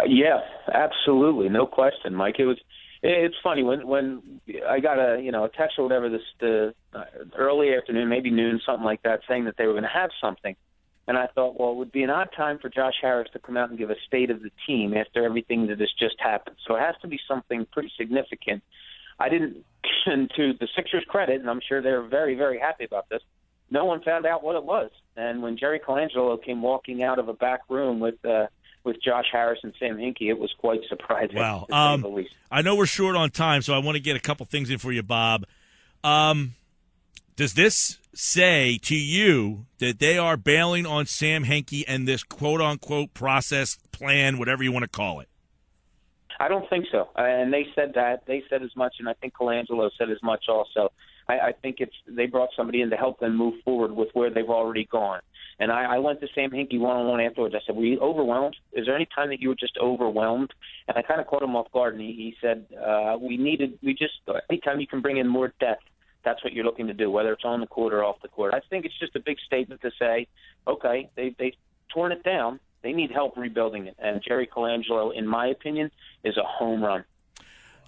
Yeah, absolutely, no question, Mike. It's funny when I got a text or whatever the early afternoon, maybe noon, something like that, saying that they were going to have something, and I thought, well, it would be an odd time for Josh Harris to come out and give a state of the team after everything that has just happened. So it has to be something pretty significant. I didn't, to the Sixers' credit, and I'm sure they're very, very happy about this, no one found out what it was. And when Jerry Colangelo came walking out of a back room with Josh Harris and Sam Hinkie, it was quite surprising. Wow. To say the least. I know we're short on time, so I want to get a couple things in for you, Bob. Does this say to you that they are bailing on Sam Hinkie and this quote-unquote process plan, whatever you want to call it? I don't think so. And they said that. They said as much, and I think Colangelo said as much also. I think they brought somebody in to help them move forward with where they've already gone. And I went to Sam Hinkie one-on-one afterwards. I said, were you overwhelmed? Is there any time that you were just overwhelmed? And I kind of caught him off guard, and he said, anytime you can bring in more depth, that's what you're looking to do, whether it's on the court or off the court. I think it's just a big statement to say, okay, they've torn it down. They need help rebuilding it. And Jerry Colangelo, in my opinion, is a home run.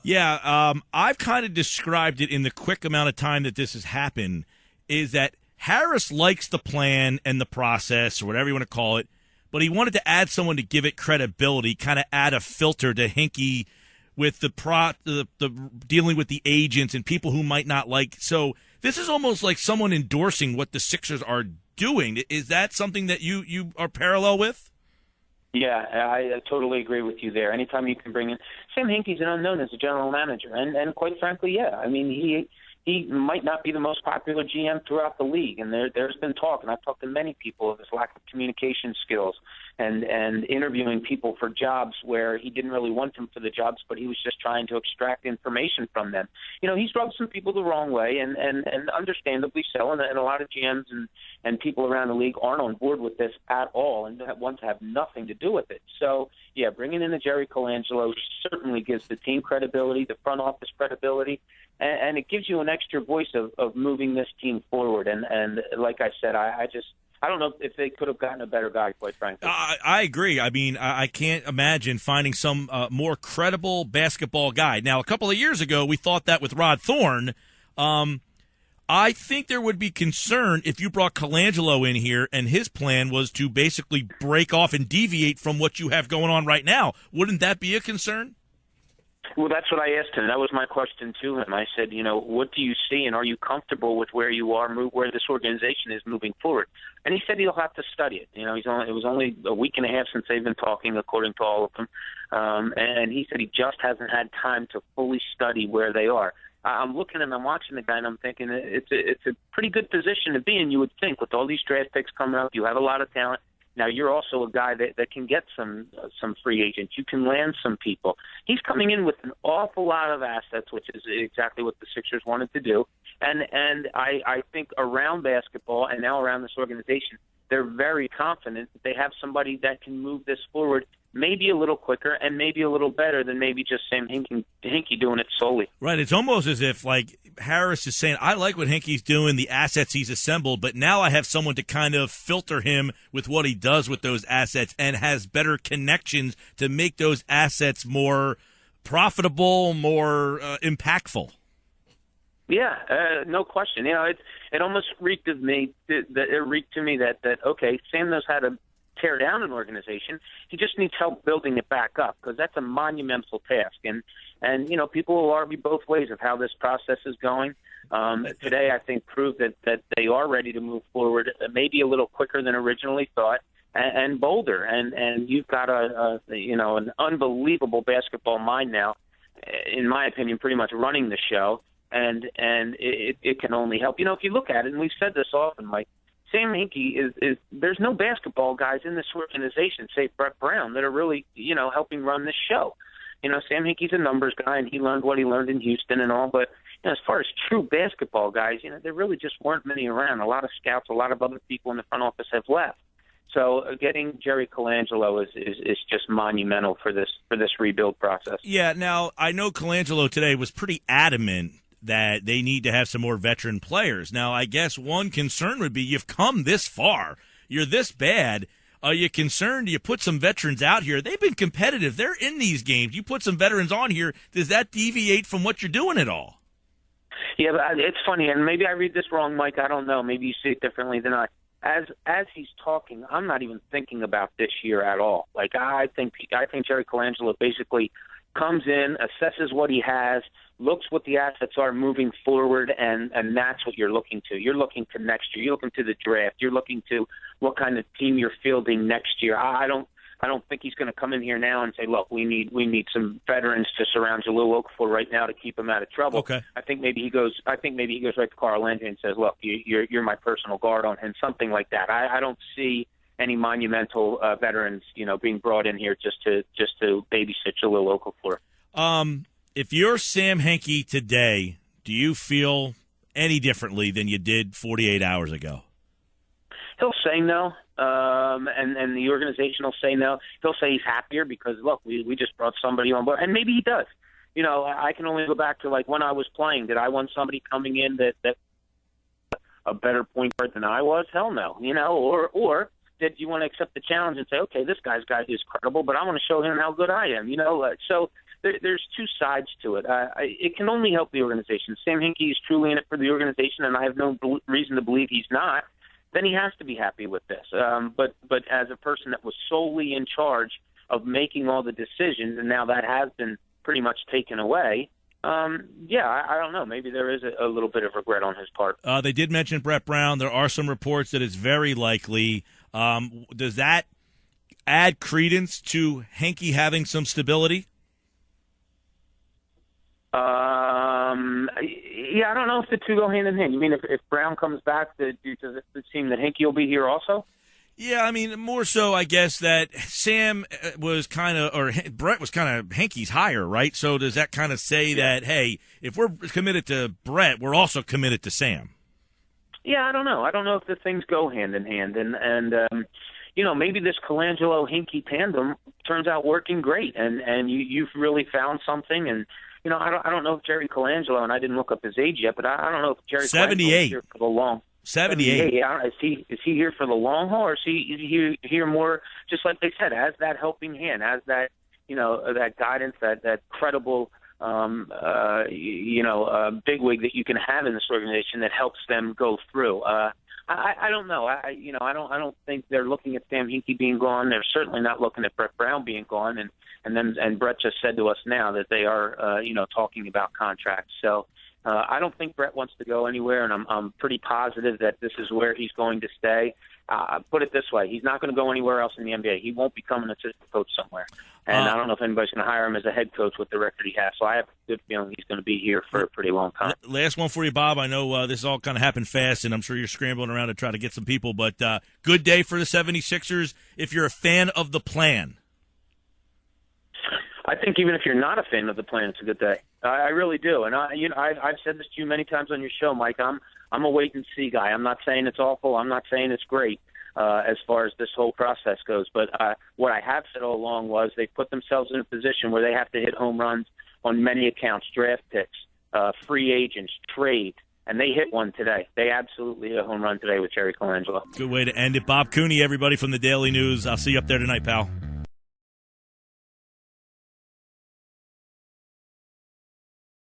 Yeah, I've kind of described it in the quick amount of time that this has happened, is that Harris likes the plan and the process, or whatever you want to call it, but he wanted to add someone to give it credibility, kind of add a filter to Hinkie with the dealing with the agents and people who might not like. So this is almost like someone endorsing what the Sixers are doing. Is that something that you are parallel with? Yeah, I totally agree with you there. Anytime you can bring in Sam Hinkie's an unknown as a general manager, and quite frankly, yeah, I mean he might not be the most popular GM throughout the league, and there's been talk, and I've talked to many people of his lack of communication skills and interviewing people for jobs where he didn't really want them for the jobs, but he was just trying to extract information from them. You know, he's rubbed some people the wrong way, and understandably so, and a lot of GMs and people around the league aren't on board with this at all and want to have nothing to do with it. So, yeah, bringing in a Jerry Colangelo certainly gives the team credibility, the front office credibility, and it gives you an extra voice of moving this team forward. And like I said, I don't know if they could have gotten a better guy, quite frankly. I agree. I mean, I can't imagine finding some more credible basketball guy. Now, a couple of years ago, we thought that with Rod Thorne. I think there would be concern if you brought Colangelo in here and his plan was to basically break off and deviate from what you have going on right now. Wouldn't that be a concern? Well, that's what I asked him. That was my question to him. I said, what do you see, and are you comfortable with where you are, where this organization is moving forward? And he said he'll have to study it. It was only a week and a half since they've been talking, according to all of them. And he said he just hasn't had time to fully study where they are. I'm looking and I'm watching the guy, and I'm thinking it's a pretty good position to be in, you would think, with all these draft picks coming up. You have a lot of talent. Now, you're also a guy that can get some free agents. You can land some people. He's coming in with an awful lot of assets, which is exactly what the Sixers wanted to do. And I think around basketball and now around this organization, they're very confident that they have somebody that can move this forward maybe a little quicker and maybe a little better than maybe just Sam Hinkie doing it solely. Right. It's almost as if, like, Harris is saying, I like what Hinkie's doing, the assets he's assembled, but now I have someone to kind of filter him with what he does with those assets and has better connections to make those assets more profitable, more impactful. Yeah, no question. It almost reeked of me. It reeked to me that okay, Sam knows how to tear down an organization. He just needs help building it back up, because that's a monumental task. And people will argue both ways of how this process is going. Today, I think, proved that they are ready to move forward, maybe a little quicker than originally thought, and bolder. And you've got an unbelievable basketball mind now, in my opinion, pretty much running the show. And it can only help. If you look at it, and we've said this often, Mike, Sam Hinkie is there's no basketball guys in this organization, save Brett Brown, that are really, helping run this show. Sam Hinkie's a numbers guy, and he learned what he learned in Houston and all, but as far as true basketball guys, there really just weren't many around. A lot of scouts, a lot of other people in the front office have left. So getting Jerry Colangelo is just monumental for this rebuild process. Yeah, now I know Colangelo today was pretty adamant that they need to have some more veteran players. Now, I guess one concern would be you've come this far. You're this bad. Are you concerned? You put some veterans out here. They've been competitive. They're in these games. You put some veterans on here. Does that deviate from what you're doing at all? Yeah, but it's funny, and maybe I read this wrong, Mike. I don't know. Maybe you see it differently than I. As he's talking, I'm not even thinking about this year at all. Like I think Jerry Colangelo basically comes in, assesses what he has, looks what the assets are moving forward, and that's what you're looking to. You're looking to next year. You're looking to the draft. You're looking to what kind of team you're fielding next year. I don't think he's going to come in here now and say, look, we need some veterans to surround Jahlil Okafor right now to keep him out of trouble. Okay. I think maybe he goes right to Colangelo and says, look, you're my personal guard on him, something like that. I don't see any monumental veterans, being brought in here just to babysit Jahlil Okafor. If you're Sam Hinkie today, do you feel any differently than you did 48 hours ago? He'll say no, and the organization will say no. He'll say he's happier because, look, we just brought somebody on board, and maybe he does. I can only go back to, like, when I was playing. Did I want somebody coming in that a better point guard than I was? Hell no. Or did you want to accept the challenge and say, okay, this guy is credible, but I want to show him how good I am? So there's two sides to it. It can only help the organization. Sam Hinkie is truly in it for the organization, and I have no reason to believe he's not. Then he has to be happy with this. But as a person that was solely in charge of making all the decisions, and now that has been pretty much taken away, I don't know. Maybe there is a little bit of regret on his part. They did mention Brett Brown. There are some reports that it's very likely. Does that add credence to Hinkie having some stability? Yeah, I don't know if the two go hand in hand. You mean if Brown comes back, does it seem that Hinkie will be here also? Yeah, I mean, more so, I guess, that Sam was kind of, or Brett was kind of Hinkie's hire, right? So does that kind of say that, hey, if we're committed to Brett, we're also committed to Sam? Yeah, I don't know. I don't know if the things go hand in hand. And maybe this Colangelo-Hinkie tandem turns out working great, and you've really found something. And, I don't know if Jerry Colangelo, and I didn't look up his age yet, but I don't know if Jerry 78. Colangelo is here for the long 78. Yeah, is he here for the long haul, or is he here more, just like they said, as that helping hand, as that, that guidance, that credible, bigwig that you can have in this organization that helps them go through. I don't know. I don't think they're looking at Sam Hinkie being gone. They're certainly not looking at Brett Brown being gone. And Brett just said to us now that they are, talking about contracts. So I don't think Brett wants to go anywhere, and I'm pretty positive that this is where he's going to stay. Put it this way: he's not going to go anywhere else in the NBA. He won't become an assistant coach somewhere. And I don't know if anybody's going to hire him as a head coach with the record he has. So I have a good feeling he's going to be here for a pretty long time. Last one for you, Bob. I know this all kind of happened fast, and I'm sure you're scrambling around to try to get some people. But good day for the 76ers if you're a fan of the plan. I think even if you're not a fan of the plan, it's a good day. I really do. And I've said this to you many times on your show, Mike. I'm a wait and see guy. I'm not saying it's awful. I'm not saying it's great. As far as this whole process goes. But what I have said all along was they put themselves in a position where they have to hit home runs on many accounts, draft picks, free agents, trade, and they hit one today. They absolutely hit a home run today with Jerry Colangelo. Good way to end it. Bob Cooney, everybody from the Daily News. I'll see you up there tonight, pal.